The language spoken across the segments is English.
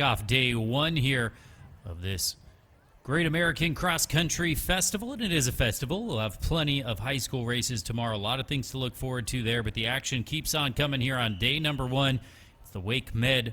Off day one here of this Great American Cross Country Festival, and it is a festival. We'll have plenty of high school races tomorrow. A lot of things to look forward to there, but the action keeps on coming here on day number one. It's the Wake Med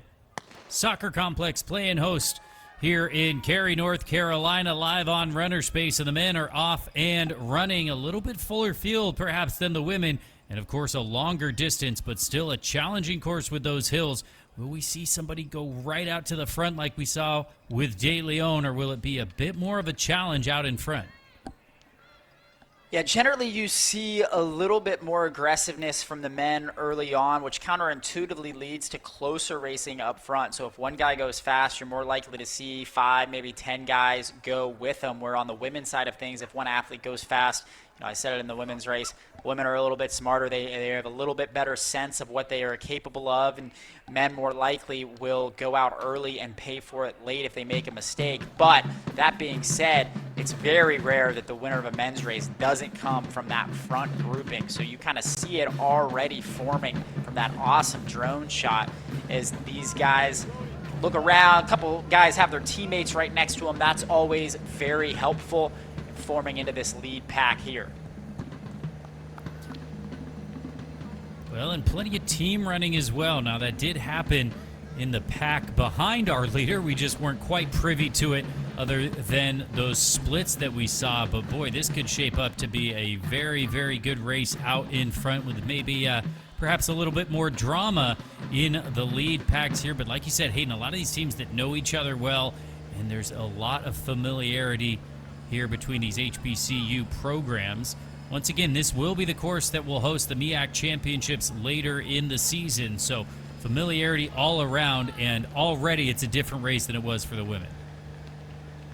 Soccer Complex playing host here in Cary, North Carolina, live on Runner Space, and the men are off and running. A little bit fuller field perhaps than the women, and of course a longer distance, but still a challenging course with those hills. Will we see somebody go right out to the front like we saw with De Leon, or will it be a bit more of a challenge out in front? Yeah, generally you see a little bit more aggressiveness from the men early on, which counterintuitively leads to closer racing up front. So if one guy goes fast, you're more likely to see 5, maybe 10 guys go with them, where on the women's side of things, if one athlete goes fast, I said it in the women's race, women are a little bit smarter. They have a little bit better sense of what they are capable of, and men more likely will go out early and pay for it late if they make a mistake. But that being said, it's very rare that the winner of a men's race doesn't come from that front grouping. So you kind of see it already forming from that awesome drone shot as these guys look around. A couple guys have their teammates right next to them. That's always very helpful, forming into this lead pack here. Well, and plenty of team running as well. Now, that did happen in the pack behind our leader. We just weren't quite privy to it other than those splits that we saw. But, boy, this could shape up to be a very, very good race out in front with maybe perhaps a little bit more drama in the lead packs here. But like you said, Hayden, a lot of these teams that know each other well, and there's a lot of familiarity here between these HBCU programs. Once again, this will be the course that will host the MEAC Championships later in the season, so familiarity all around, and already it's a different race than it was for the women.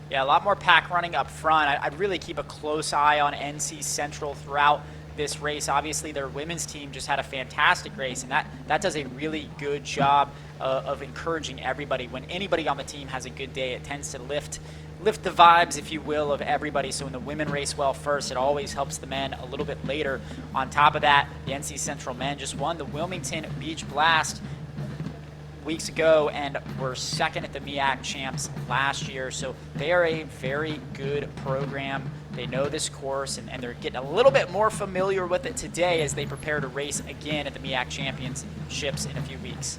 Yeah, a lot more pack running up front. I'd really keep a close eye on NC Central throughout this race. Obviously, their women's team just had a fantastic race, and that does a really good job of encouraging everybody. When anybody on the team has a good day, it tends to lift the vibes, if you will, of everybody. So when the women race well first, it always helps the men a little bit later. On top of that, the NC Central men just won the Wilmington Beach Blast weeks ago and were second at the MEAC champs last year. So they are a very good program. They know this course, and they're getting a little bit more familiar with it today as they prepare to race again at the MEAC Championships in a few weeks.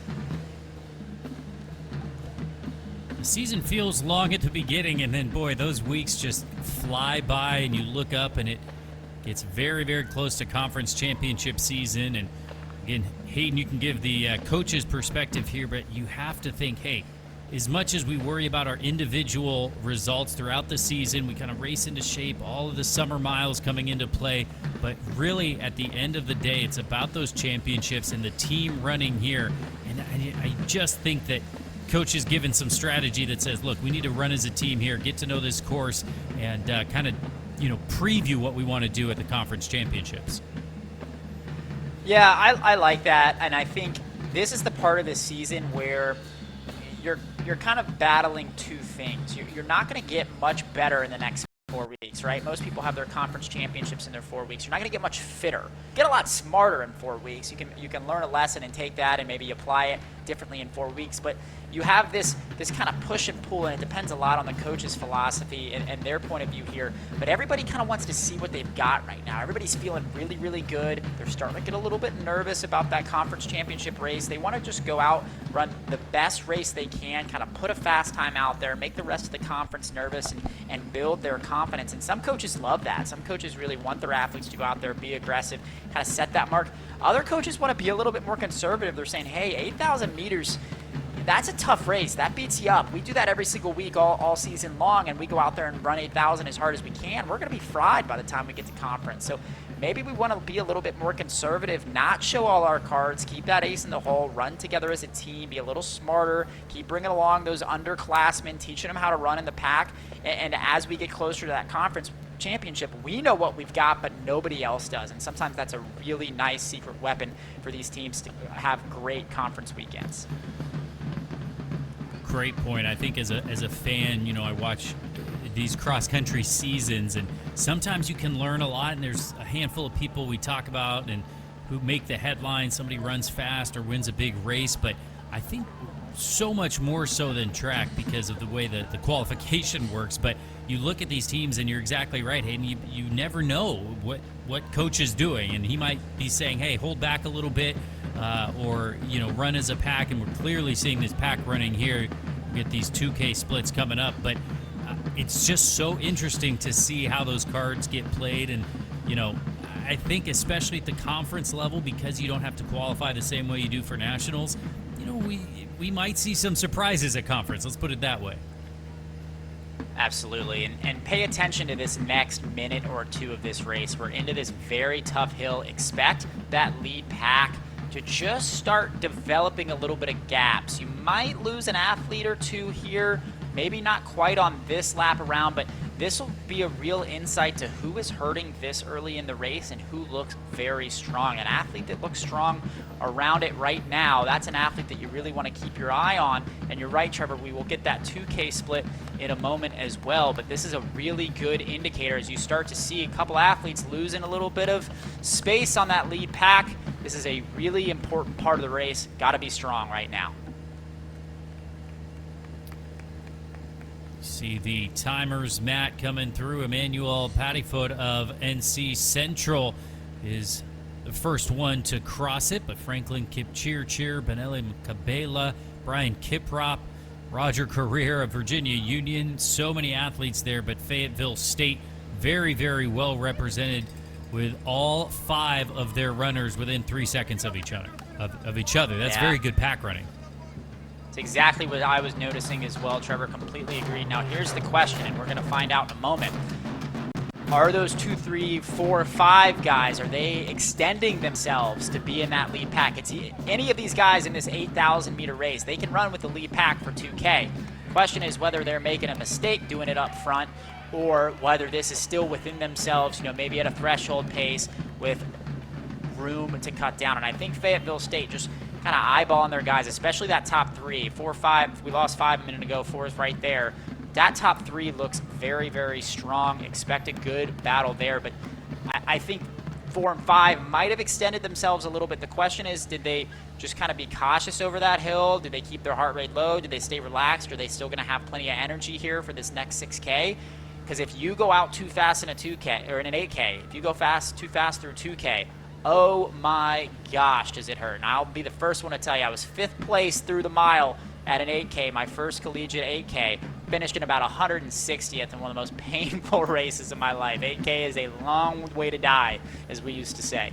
The season feels long at the beginning, and then, boy, those weeks just fly by, and you look up, and it gets very, very close to conference championship season. And, again, Hayden, you can give the coach's perspective here, but you have to think, hey, as much as we worry about our individual results throughout the season, we kind of race into shape, all of the summer miles coming into play, but really at the end of the day, it's about those championships and the team running here. And I just think that coach is given some strategy that says, look, we need to run as a team here, get to know this course, and kind of, preview what we want to do at the conference championships. Yeah, I like that, and I think this is the part of the season where you're kind of battling two things. You're not going to get much better in the next 4 weeks, right? Most people have their conference championships in their 4 weeks. You're not going to get much fitter. Get a lot smarter in 4 weeks. You can learn a lesson and take that and maybe apply it differently in 4 weeks. But you have this kind of push and pull, and it depends a lot on the coach's philosophy and their point of view here. But everybody kind of wants to see what they've got right now. Everybody's feeling really, really good. They're starting to get a little bit nervous about that conference championship race. They want to just go out, run the best race they can, kind of put a fast time out there, make the rest of the conference nervous, and build their confidence. And some coaches love that. Some coaches really want their athletes to go out there, be aggressive, kind of set that mark. Other coaches want to be a little bit more conservative. They're saying, hey, 8,000 meters, that's a tough race. That beats you up. We do that every single week all season long, and we go out there and run 8,000 as hard as we can. We're going to be fried by the time we get to conference. So maybe we want to be a little bit more conservative, not show all our cards, keep that ace in the hole, run together as a team, be a little smarter, keep bringing along those underclassmen, teaching them how to run in the pack. And as we get closer to that conference championship, we know what we've got, but nobody else does. And sometimes that's a really nice secret weapon for these teams to have great conference weekends. Great point. I think as a fan, I watch these cross-country seasons, and sometimes you can learn a lot, and there's a handful of people we talk about and who make the headlines. Somebody runs fast or wins a big race, but I think so much more so than track because of the way that the qualification works. But you look at these teams, and you're exactly right, Hayden. You never know what coach is doing, and he might be saying, "Hey, hold back a little bit," or run as a pack. And we're clearly seeing this pack running here. We get these 2K splits coming up, but it's just so interesting to see how those cards get played. And I think especially at the conference level, because you don't have to qualify the same way you do for nationals, we might see some surprises at conference. Let's put it that way. Absolutely, and pay attention to this next minute or two of this race. We're into this very tough hill. Expect that lead pack to just start developing a little bit of gaps. You might lose an athlete or two here, maybe not quite on this lap around, but this will be a real insight to who is hurting this early in the race and who looks very strong. An athlete that looks strong around it right now, that's an athlete that you really want to keep your eye on. And you're right, Trevor, we will get that 2K split in a moment as well, but this is a really good indicator as you start to see a couple athletes losing a little bit of space on that lead pack. This is a really important part of the race. Got to be strong right now. See the timers, Matt, coming through. Emmanuel Pattyfoot of NC Central is the first one to cross it, but Franklin Kipchirchir, Benelli Cabela, Brian Kiprop, Roger Carrere of Virginia Union. So many athletes there, but Fayetteville State very, very well represented with all 5 of their runners within 3 seconds of each other. That's very good pack running. It's exactly what I was noticing as well, Trevor. Completely agreed. Now, here's the question, and we're going to find out in a moment. Are those 2, 3, 4, 5 guys, are they extending themselves to be in that lead pack? It's any of these guys in this 8,000-meter race, they can run with the lead pack for 2K. Question is whether they're making a mistake doing it up front or whether this is still within themselves, maybe at a threshold pace with room to cut down. And I think Fayetteville State just kind of eyeballing their guys, especially that top 3. 4, 5, we lost 5 a minute ago, 4 is right there. That top 3 looks very, very strong. Expect a good battle there, but I think 4 and 5 might have extended themselves a little bit. The question is, did they just kind of be cautious over that hill? Did they keep their heart rate low? Did they stay relaxed? Are they still going to have plenty of energy here for this next 6K? Because if you go out too fast in a 2K or in an 8K, if you go too fast through 2K, oh my gosh, does it hurt. And I'll be the first one to tell you, I was 5th place through the mile at an 8K, my first collegiate 8K, finished in about 160th in one of the most painful races of my life. 8K is a long way to die, as we used to say.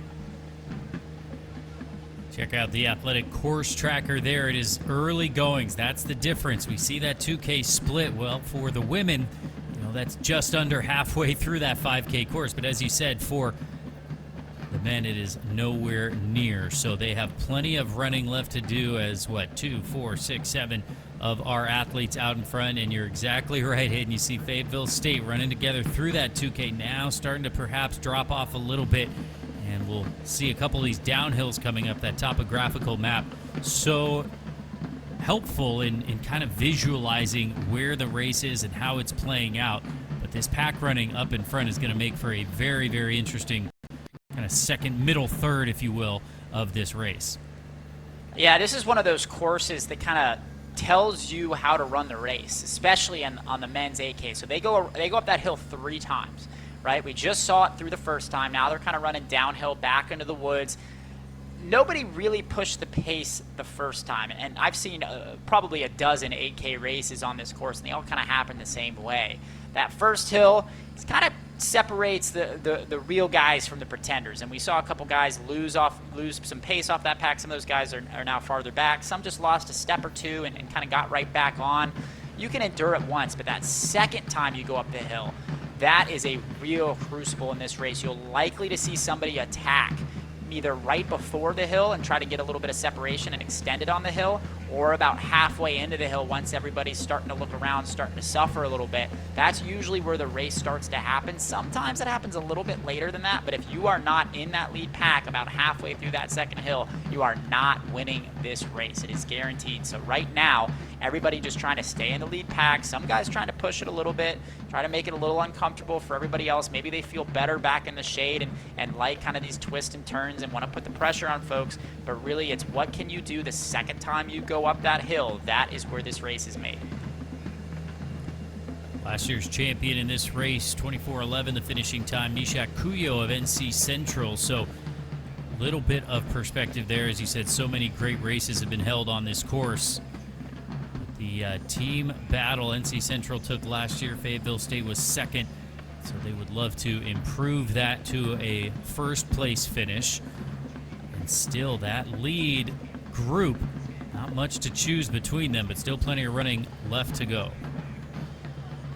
Check out the athletic course tracker there. It is early goings. That's the difference. We see that 2K split. Well, for the women, that's just under halfway through that 5K course. But as you said, for the men, it is nowhere near. So they have plenty of running left to do as, 2, 4, 6, 7 of our athletes out in front. And you're exactly right, Hayden. You see Fayetteville State running together through that 2K now, starting to perhaps drop off a little bit. And we'll see a couple of these downhills coming up, that topographical map. So helpful in kind of visualizing where the race is and how it's playing out. But this pack running up in front is going to make for a very, very interesting kind of second, middle third, if you will, of this race. Yeah, this is one of those courses that kind of tells you how to run the race, especially on the men's 8K. So they go up that hill 3 times, right? We just saw it through the first time. Now they're kind of running downhill back into the woods. Nobody really pushed the pace the first time, and I've seen probably a dozen 8K races on this course, and they all kind of happen the same way. That first hill, it's kind of separates the real guys from the pretenders, and we saw a couple guys lose some pace off that pack. Some of those guys are now farther back. Some just lost a step or two and kind of got right back on. You can endure it once, but that second time you go up the hill, that is a real crucible in this race. You'll likely to see somebody attack either right before the hill and try to get a little bit of separation and extend it on the hill, or about halfway into the hill once everybody's starting to look around, starting to suffer a little bit. That's usually where the race starts to happen. Sometimes it happens a little bit later than that, but if you are not in that lead pack about halfway through that second hill, you are not winning this race. It is guaranteed. So right now, everybody just trying to stay in the lead pack. Some guys trying to push it a little bit, try to make it a little uncomfortable for everybody else. Maybe they feel better back in the shade and like kind of these twists and turns and want to put the pressure on folks. But really, it's what can you do the second time you go up that hill? That is where this race is made. Last year's champion in this race, 24:11, the finishing time, Nisha Kuyo of NC Central. So a little bit of perspective there. As you said, so many great races have been held on this course. But the team battle NC Central took last year, Fayetteville State was second. So they would love to improve that to a first place finish. And still that lead group, not much to choose between them, but still plenty of running left to go.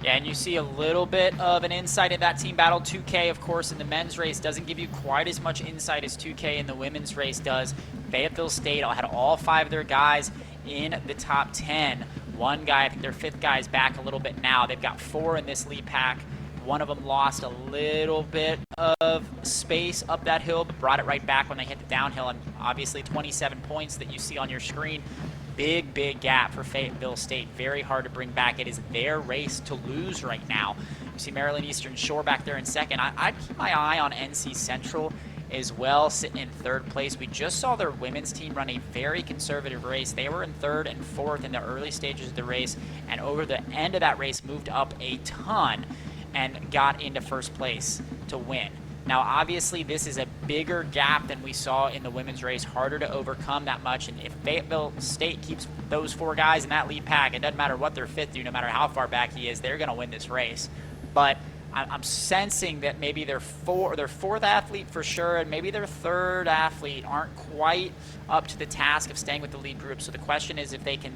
Yeah, and you see a little bit of an insight in that team battle. 2K, of course, in the men's race doesn't give you quite as much insight as 2K in the women's race does. Fayetteville State had all 5 of their guys in the top 10. One guy, I think their 5th guy, is back a little bit now. They've got 4 in this lead pack. One of them lost a little bit of space up that hill, but brought it right back when they hit the downhill. And obviously 27 points that you see on your screen. Big, big gap for Fayetteville State. Very hard to bring back. It is their race to lose right now. You see Maryland Eastern Shore back there in second. I'd keep my eye on NC Central as well, sitting in 3rd place. We just saw their women's team run a very conservative race. They were in 3rd and 4th in the early stages of the race, and over the end of that race moved up a ton and got into 1st place to win. Now, obviously, this is a bigger gap than we saw in the women's race, harder to overcome that much. And if Fayetteville State keeps those 4 guys in that lead pack, it doesn't matter what their 5th do, no matter how far back he is, they're going to win this race. But I'm sensing that maybe their 4th athlete for sure, and maybe their 3rd athlete aren't quite up to the task of staying with the lead group. So the question is if they can,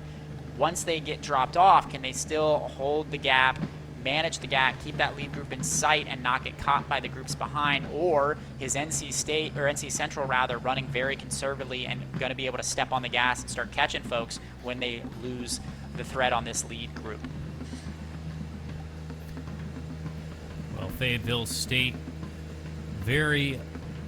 once they get dropped off, can they still hold the gap, manage the gap, keep that lead group in sight, and not get caught by the groups behind? Or is NC Central rather running very conservatively and going to be able to step on the gas and start catching folks when they lose the thread on this lead group? Well, Fayetteville State very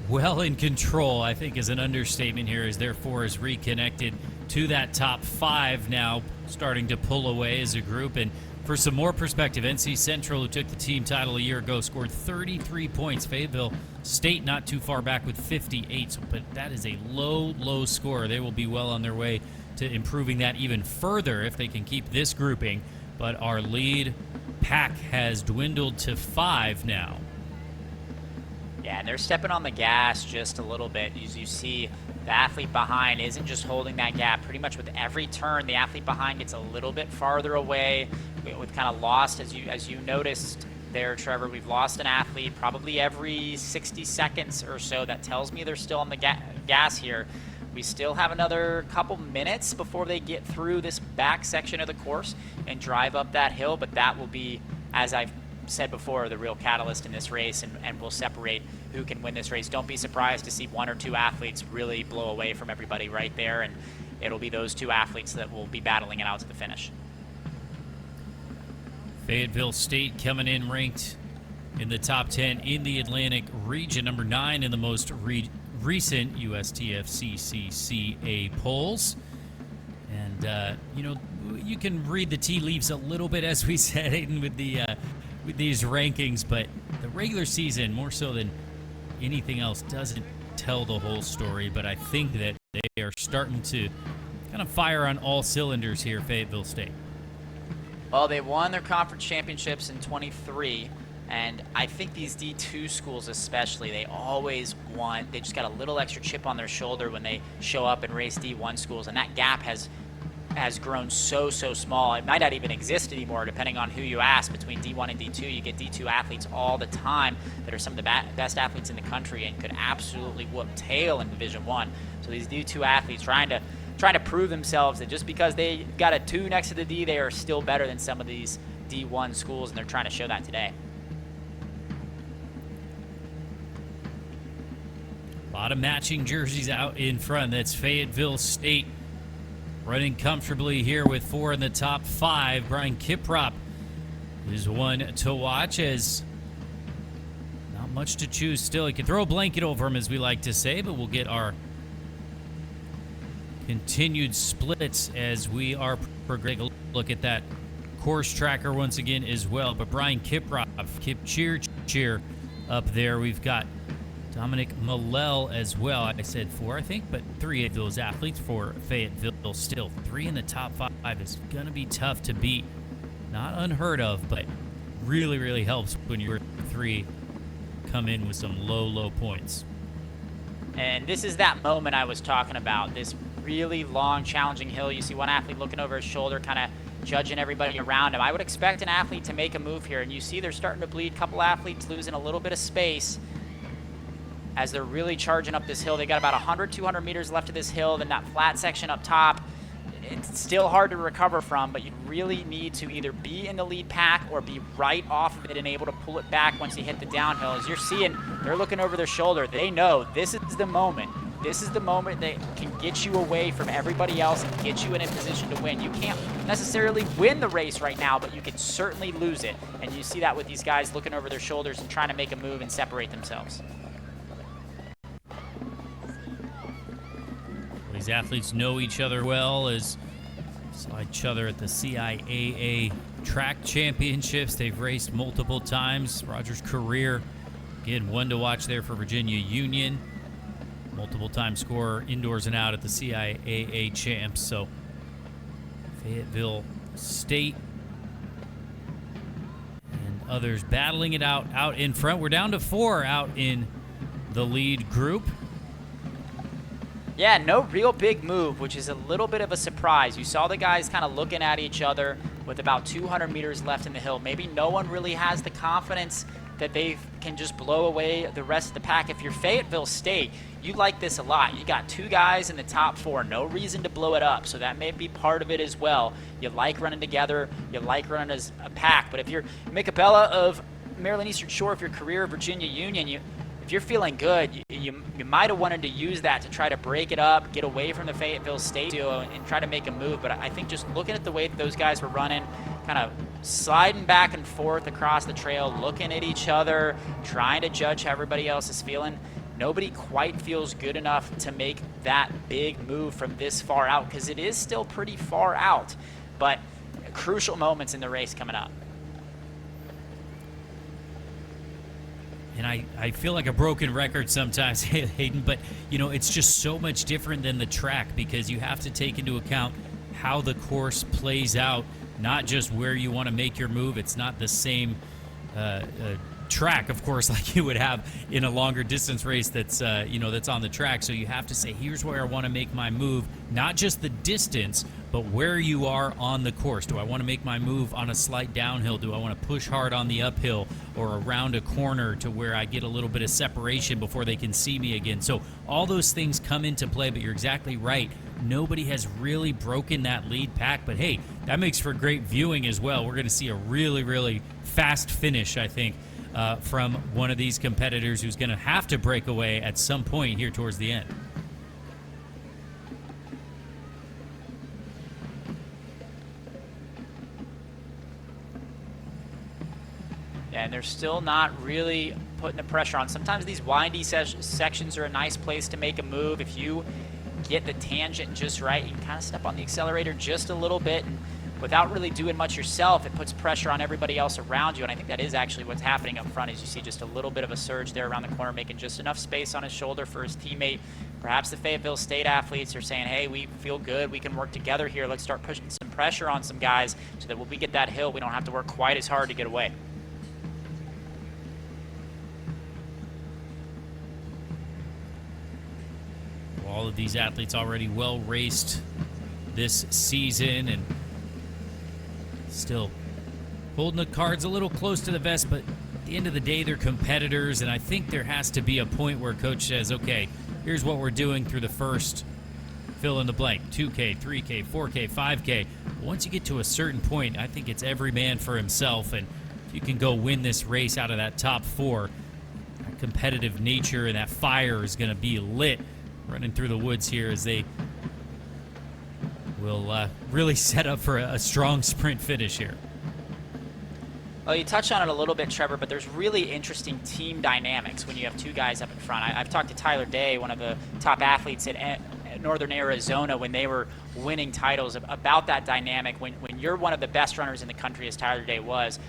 well in control, I think, is an understatement here, as their 4 is reconnected to that top 5 now, starting to pull away as a group. And for some more perspective, NC Central, who took the team title a year ago, scored 33 points. Fayetteville State not too far back with 58, but that is a low, low score. They will be well on their way to improving that even further if they can keep this grouping. But our lead pack has dwindled to 5 now. Yeah, and they're stepping on the gas just a little bit. As you see, the athlete behind isn't just holding that gap. Pretty much with every turn, the athlete behind gets a little bit farther away. We've kind of lost, as you noticed there, Trevor, we've lost an athlete probably every 60 seconds or so. That tells me they're still on the gas here. We still have another couple minutes before they get through this back section of the course and drive up that hill, but that will be, as I've said before, the real catalyst in this race, and will separate who can win this race. Don't be surprised to see 1 or 2 athletes really blow away from everybody right there, and it'll be those 2 athletes that will be battling it out to the finish. Fayetteville State coming in ranked in the top 10 in the Atlantic region, number 9 in the most recent USTFCCCA polls. And, you can read the tea leaves a little bit, as we said, Aiden, with these rankings, but the regular season, more so than anything else, doesn't tell the whole story. But I think that they are starting to kind of fire on all cylinders here, Fayetteville State. Well, they won their conference championships in 23, and I think these D2 schools especially, they always want, they just got a little extra chip on their shoulder when they show up and race D1 schools, and that gap has grown so small. It might not even exist anymore, depending on who you ask. Between D1 and D2, you get D2 athletes all the time that are some of the best athletes in the country and could absolutely whoop tail in Division 1. So these D2 athletes trying to prove themselves that just because they got a 2 next to the D, they are still better than some of these D1 schools, and they're trying to show that today. A lot of matching jerseys out in front. That's Fayetteville State running comfortably here with 4 in the top 5. Brian Kiprop is one to watch, as not much to choose still. He can throw a blanket over him, as we like to say, but we'll get our continued splits as we are progressing. Look at that course tracker once again as well. But Brian Kiprop, cheer up there. We've got Dominic Malel as well. I said 4, I think, but 3 of those athletes for Fayetteville. Still 3 in the top 5 is going to be tough to beat. Not unheard of, but really, really helps when your 3 come in with some low points. And this is that moment I was talking about, this really long, challenging hill. You see one athlete looking over his shoulder, kind of judging everybody around him. I would expect an athlete to make a move here, and you see they're starting to bleed. A couple athletes losing a little bit of space as they're really charging up this hill. They got about 100, 200 meters left of this hill, then that flat section up top. It's still hard to recover from, but you really need to either be in the lead pack or be right off of it and able to pull it back once you hit the downhill. As you're seeing, they're looking over their shoulder. They know this is the moment. This is the moment that can get you away from everybody else and get you in a position to win. You can't necessarily win the race right now, but you can certainly lose it. And you see that with these guys looking over their shoulders and trying to make a move and separate themselves. These athletes know each other well, as saw each other at the CIAA track championships. They've raced multiple times. Roger's career, again, one to watch there for Virginia Union. Multiple time scorer indoors and out at the CIAA champs. So Fayetteville State and others battling it out in front. We're down to 4 out in the lead group. Yeah, no real big move, which is a little bit of a surprise. You saw the guys kind of looking at each other with about 200 meters left in the hill. Maybe no one really has the confidence that they can just blow away the rest of the pack. If you're Fayetteville State, you like this a lot. You got 2 guys in the top 4, no reason to blow it up, so that may be part of it as well. You like running together, you like running as a pack, but if you're Micabella of Maryland Eastern Shore, if your career of Virginia Union, if you're feeling good, you might have wanted to use that to try to break it up, get away from the Fayetteville State duo, and try to make a move. But I think just looking at the way that those guys were running, kind of sliding back and forth across the trail, looking at each other, trying to judge how everybody else is feeling, nobody quite feels good enough to make that big move from this far out, because it is still pretty far out. But crucial moments in the race coming up. And I feel like a broken record sometimes, Hayden, but, you know, it's just so much different than the track, because you have to take into account how the course plays out, not just where you want to make your move. It's not the same track, of course, like you would have in a longer distance race that's, that's on the track. So you have to say, here's where I want to make my move, not just the distance, but where you are on the course. Do I want to make my move on a slight downhill? Do I want to push hard on the uphill or around a corner to where I get a little bit of separation before they can see me again? So all those things come into play, but you're exactly right. Nobody has really broken that lead pack, but hey, that makes for great viewing as well. We're going to see a really, really fast finish, I think, from one of these competitors who's going to have to break away at some point here towards the end. And they're still not really putting the pressure on. Sometimes these windy sections are a nice place to make a move. If you get the tangent just right, you can kind of step on the accelerator just a little bit, and without really doing much yourself, it puts pressure on everybody else around you. And I think that is actually what's happening up front, as you see just a little bit of a surge there around the corner, making just enough space on his shoulder for his teammate. Perhaps the Fayetteville State athletes are saying, hey, we feel good, we can work together here. Let's start pushing some pressure on some guys so that when we get that hill, we don't have to work quite as hard to get away. All of these athletes already well raced this season and still holding the cards a little close to the vest, but at the end of the day, they're competitors, and I think there has to be a point where coach says, okay, here's what we're doing through the first fill in the blank, 2K, 3K, 4K, 5K. But once you get to a certain point, I think it's every man for himself, and if you can go win this race out of that top 4, that competitive nature and that fire is going to be lit running through the woods here, as they will really set up for a strong sprint finish here. Well, you touched on it a little bit, Trevor, but there's really interesting team dynamics when you have 2 guys up in front. I've talked to Tyler Day, one of the top athletes at Northern Arizona when they were winning titles, about that dynamic when you're one of the best runners in the country, as Tyler Day was,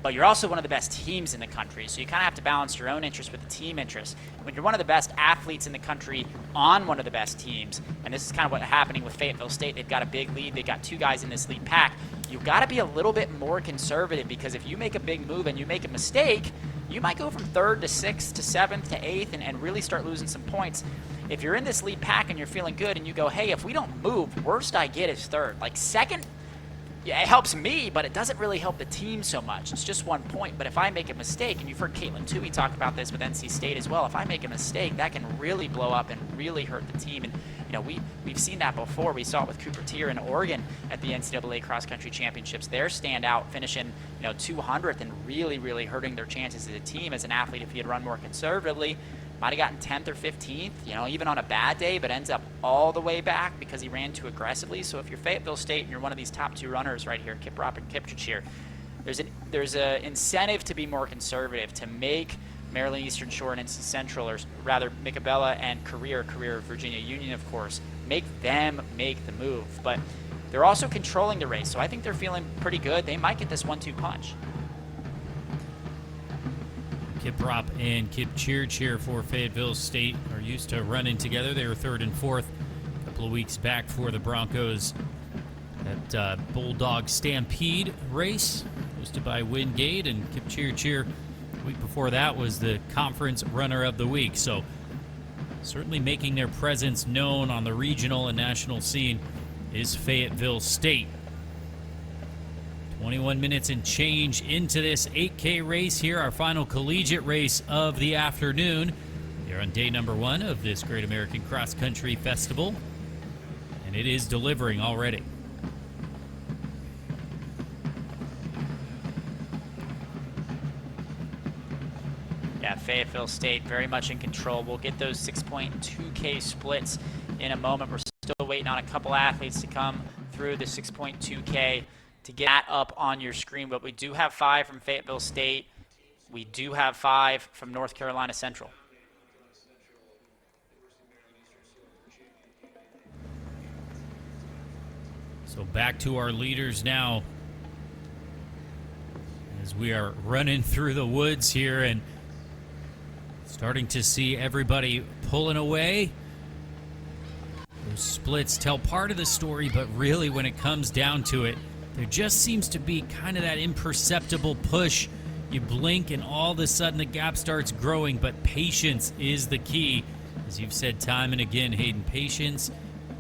but you're also one of the best teams in the country. So you kind of have to balance your own interest with the team interest. When you're one of the best athletes in the country on one of the best teams, and this is kind of what's happening with Fayetteville State. They've got a big lead. They've got 2 guys in this lead pack. You've got to be a little bit more conservative, because if you make a big move and you make a mistake, you might go from 3rd to 6th to 7th to 8th and really start losing some points. If you're in this lead pack and you're feeling good and you go, hey, if we don't move, worst I get is 3rd. Like 2nd, yeah, it helps me, but it doesn't really help the team so much. It's just 1 point. But if I make a mistake, and you've heard Caitlin Toohey talk about this with NC State as well, if I make a mistake, that can really blow up and really hurt the team. And we've seen that before. We saw it with Cooper Tier in Oregon at the NCAA Cross Country Championships. Their standout finishing 200th and really, really hurting their chances as a team. As an athlete, if he had run more conservatively, might have gotten 10th or 15th, even on a bad day, but ends up all the way back because he ran too aggressively. So if you're Fayetteville State and you're one of these top 2 runners right here, Kiprop and Kipchirchir, there's an incentive to be more conservative, to make Maryland Eastern Shore and NC Central, or rather Micabella and Career Virginia Union, of course, make them make the move. But they're also controlling the race, so I think they're feeling pretty good. They might get this 1-2 punch. Kiprop and Kipchirchir for Fayetteville State are used to running together. They were 3rd and 4th a couple of weeks back for the Broncos at Bulldog Stampede race, hosted by Wingate, and Kipchirchir the week before that was the conference runner of the week. So certainly making their presence known on the regional and national scene is Fayetteville State. 21 minutes and change into this 8K race here, our final collegiate race of the afternoon. They're on day number 1 of this Great American Cross Country Festival, and it is delivering already. Yeah, Fayetteville State very much in control. We'll get those 6.2K splits in a moment. We're still waiting on a couple athletes to come through the 6.2K to get that up on your screen, but we do have 5 from Fayetteville State. We do have 5 from North Carolina Central. So back to our leaders now, as we are running through the woods here and starting to see everybody pulling away. Those splits tell part of the story, but really when it comes down to it, there just seems to be kind of that imperceptible push. You blink and all of a sudden the gap starts growing, but patience is the key. As you've said time and again, Hayden, patience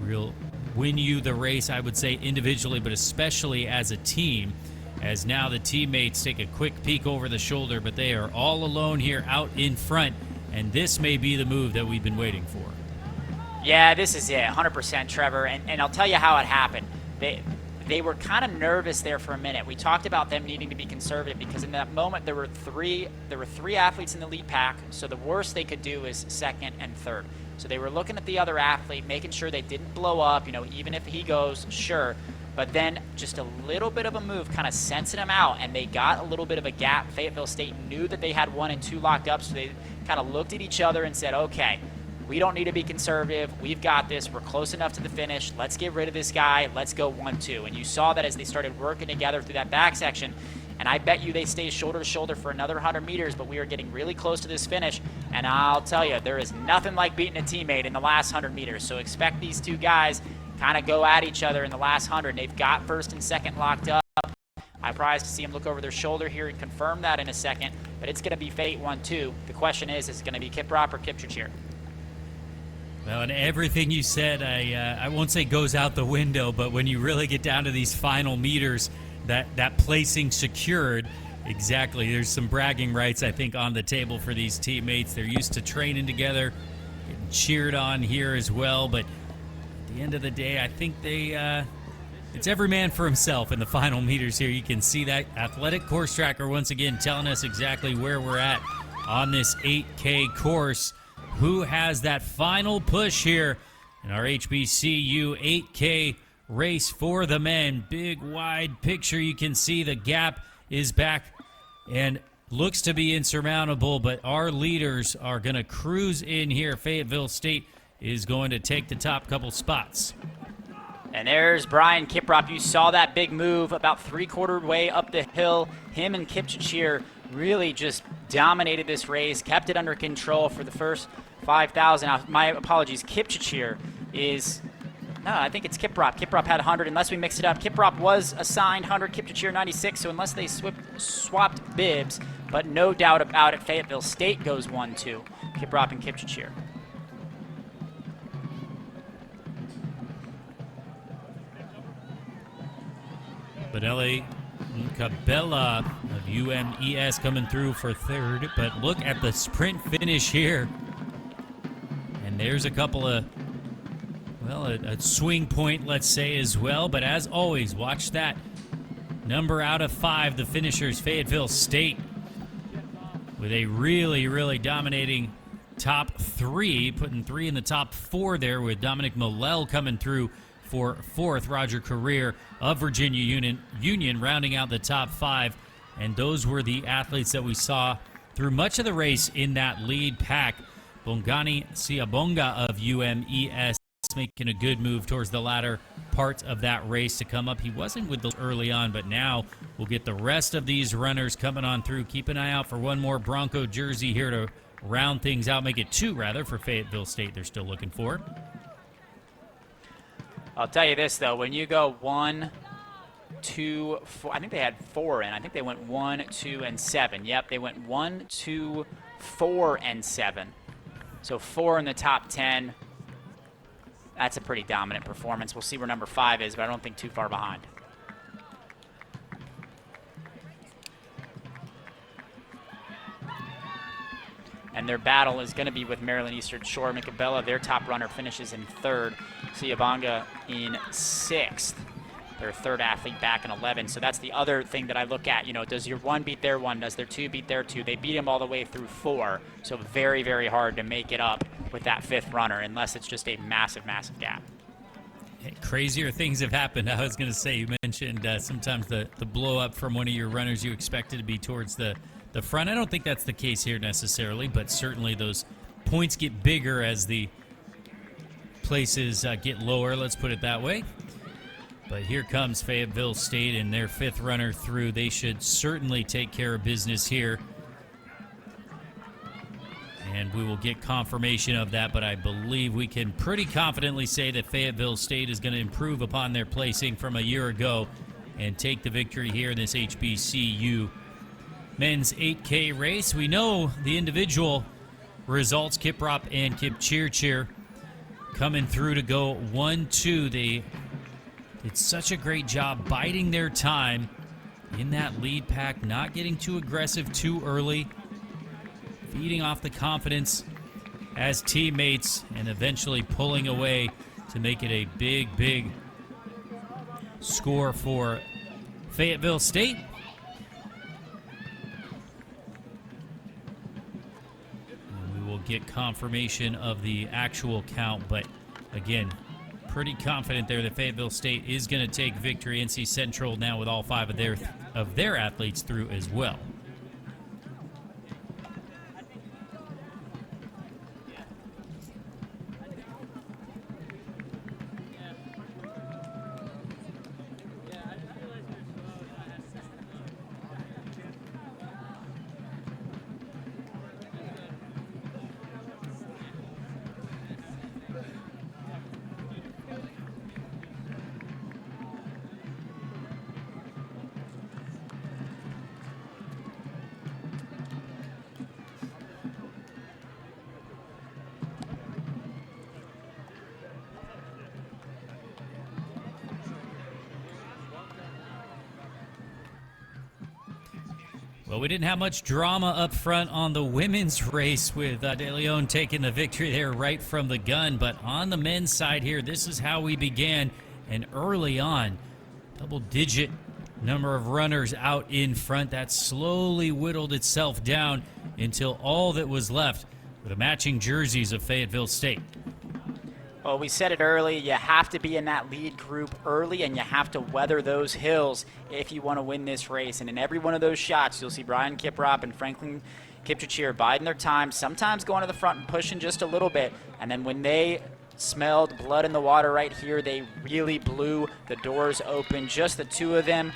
will win you the race, I would say individually, but especially as a team. As now the teammates take a quick peek over the shoulder, but they are all alone here out in front, and this may be the move that we've been waiting for. Yeah, this is it, 100%, Trevor, and I'll tell you how it happened. They were kind of nervous there for a minute. We talked about them needing to be conservative because in that moment there were three athletes in the lead pack, so the worst they could do is 2nd and 3rd. So they were looking at the other athlete, making sure they didn't blow up, even if he goes, sure. But then just a little bit of a move kind of sensing them out, and they got a little bit of a gap. Fayetteville State knew that they had 1 and 2 locked up, so they kind of looked at each other and said, okay, we don't need to be conservative. We've got this. We're close enough to the finish. Let's get rid of this guy. Let's go 1-2. And you saw that as they started working together through that back section. And I bet you they stay shoulder to shoulder for another 100 meters, but we are getting really close to this finish. And I'll tell you, there is nothing like beating a teammate in the last 100 meters. So expect these 2 guys kind of go at each other in the last 100. They've got 1st and 2nd locked up. I'm surprised to see them look over their shoulder here and confirm that in a second. But it's going to be Fate 1-2. The question is it going to be Kiprop or Kipchirchir? Well, and everything you said, I won't say goes out the window, but when you really get down to these final meters, that placing secured, exactly, there's some bragging rights, I think, on the table for these teammates. They're used to training together, getting cheered on here as well, but at the end of the day, I think it's every man for himself in the final meters here. You can see that athletic course tracker once again telling us exactly where we're at on this 8K course. Who has that final push here in our HBCU 8K race for the men? Big, wide picture. You can see the gap is back and looks to be insurmountable, but our leaders are going to cruise in here. Fayetteville State is going to take the top couple spots. And there's Brian Kiprop. You saw that big move about three-quarter way up the hill. Him and Kipchirchir really just dominated this race, kept it under control for the first 5,000. My apologies, Kipchirchir is... No, I think it's Kiprop. Kiprop had 100, unless we mixed it up. Kiprop was assigned 100, Kipchirchir 96, so unless they swapped bibs, but no doubt about it, Fayetteville State goes 1-2. Kiprop and Kipchirchir. Benelli Cabela of UMES coming through for third, but look at the sprint finish here. And there's a couple of, well, a swing point, let's say, as well. But as always, watch that number out of 5, the finishers, Fayetteville State, with a really, really dominating top 3, putting 3 in the top 4 there, with Dominic Millell coming through for 4th, Roger Career of Virginia Union rounding out the top 5. And those were the athletes that we saw through much of the race in that lead pack. Bongani Siabonga of UMES making a good move towards the latter part of that race to come up. He wasn't with those early on, but now we'll get the rest of these runners coming on through. Keep an eye out for one more Bronco jersey here to round things out, make it 2 rather, for Fayetteville State they're still looking for. I'll tell you this, though. When you go 1, 2, 4, I think they had 4 in. I think they went 1, 2, and 7. Yep, they went 1, 2, 4, and 7. So 4 in the top 10. That's a pretty dominant performance. We'll see where number 5 is, but I don't think too far behind. And their battle is going to be with Maryland Eastern Shore. Micabella, their top runner, finishes in 3rd. Siabonga in 6th. Their 3rd athlete back in 11. So that's the other thing that I look at. You know, does your 1 beat their 1? Does their 2 beat their 2? They beat them all the way through 4. So very, very hard to make it up with that 5th runner, unless it's just a massive, massive gap. Hey, crazier things have happened. I was going to say, you mentioned sometimes the blow up from one of your runners you expected to be towards the front. I don't think that's the case here necessarily, but certainly those points get bigger as the places get lower, let's put it that way. But here comes Fayetteville State and their 5th runner through. They should certainly take care of business here. And we will get confirmation of that, but I believe we can pretty confidently say that Fayetteville State is going to improve upon their placing from a year ago and take the victory here in this HBCU men's 8K race. We know the individual results. Kiprop and Kipchirchir coming through to go 1-2. They did such a great job biding their time in that lead pack, not getting too aggressive too early, feeding off the confidence as teammates, and eventually pulling away to make it a big, big score for Fayetteville State. Get confirmation of the actual count, but again, pretty confident there that Fayetteville State is going to take victory. NC Central now with all 5 of their athletes through as well. Well, we didn't have much drama up front on the women's race with De Leon taking the victory there right from the gun. But on the men's side here, this is how we began. And early on, double-digit number of runners out in front. That slowly whittled itself down until all that was left were the matching jerseys of Fayetteville State. Well, we said it early, you have to be in that lead group early, and you have to weather those hills if you want to win this race. And in every one of those shots, you'll see Brian Kiprop and Franklin Kipchirchir biding their time, sometimes going to the front and pushing just a little bit. And then when they smelled blood in the water right here, they really blew the doors open. Just the two of them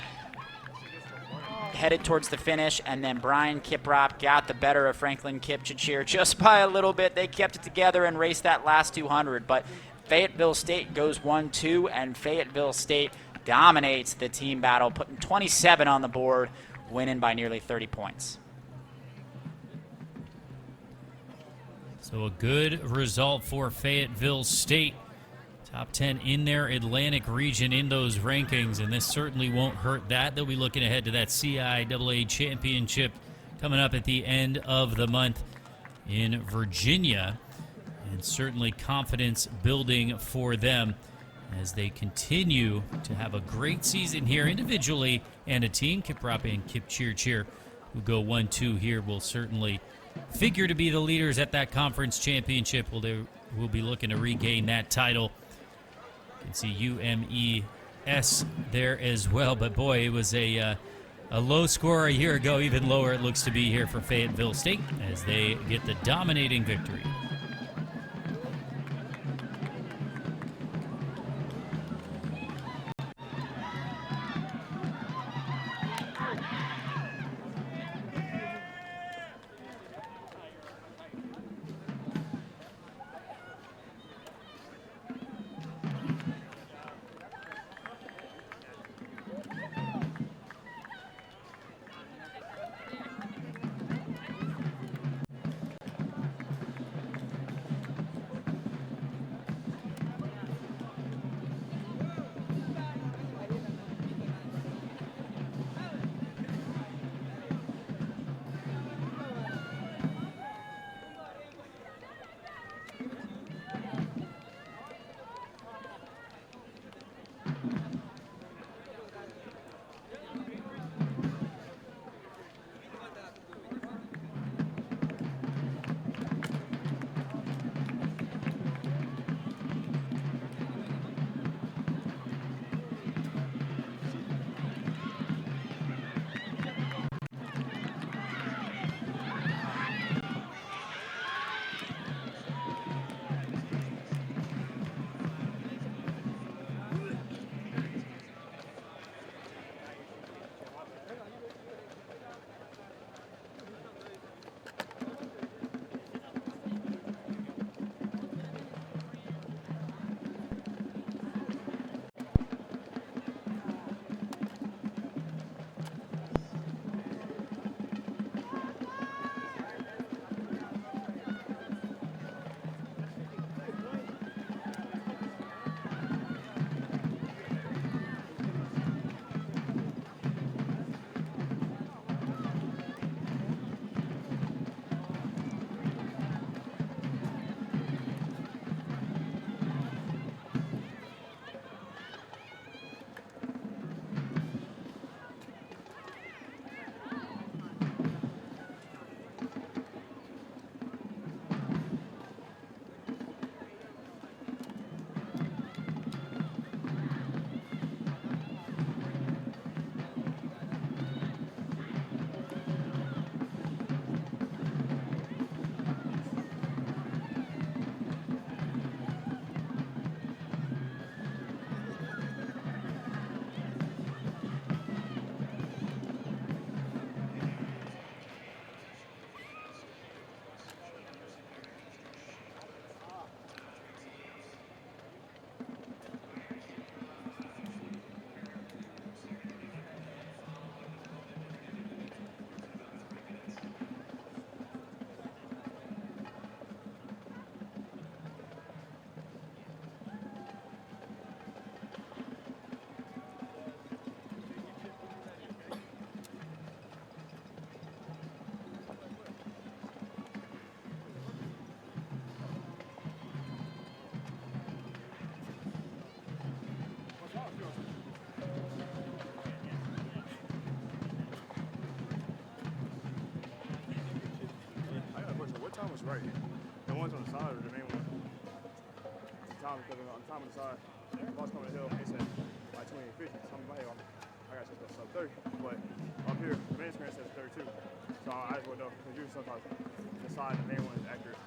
headed towards the finish, and then Brian Kiprop got the better of Franklin Kipchirchir just by a little bit. They kept it together and raced that last 200, but Fayetteville State goes 1-2, and Fayetteville State dominates the team battle, putting 27 on the board, winning by nearly 30 points. So a good result for Fayetteville State. Top 10 in their Atlantic region in those rankings, and this certainly won't hurt that. They'll be looking ahead to that CIAA championship coming up at the end of the month in Virginia, and certainly confidence building for them as they continue to have a great season here individually and a team. Kiprop and Kipchirchir, who go 1-2 here, will certainly figure to be the leaders at that conference championship. They will be looking to regain that title. You can see UMES there as well, but boy, it was a low score a year ago. Even lower it looks to be here for Fayetteville State as they get the dominating victory. Right. The ones on the side are the main one. Time because on the time on the side, the boss coming the hill, he said like 20 50. So I'm like, hey, I got to sub 30. But up here, the main screen says 32. So I just want to know, because usually sometimes the side, the main one is accurate.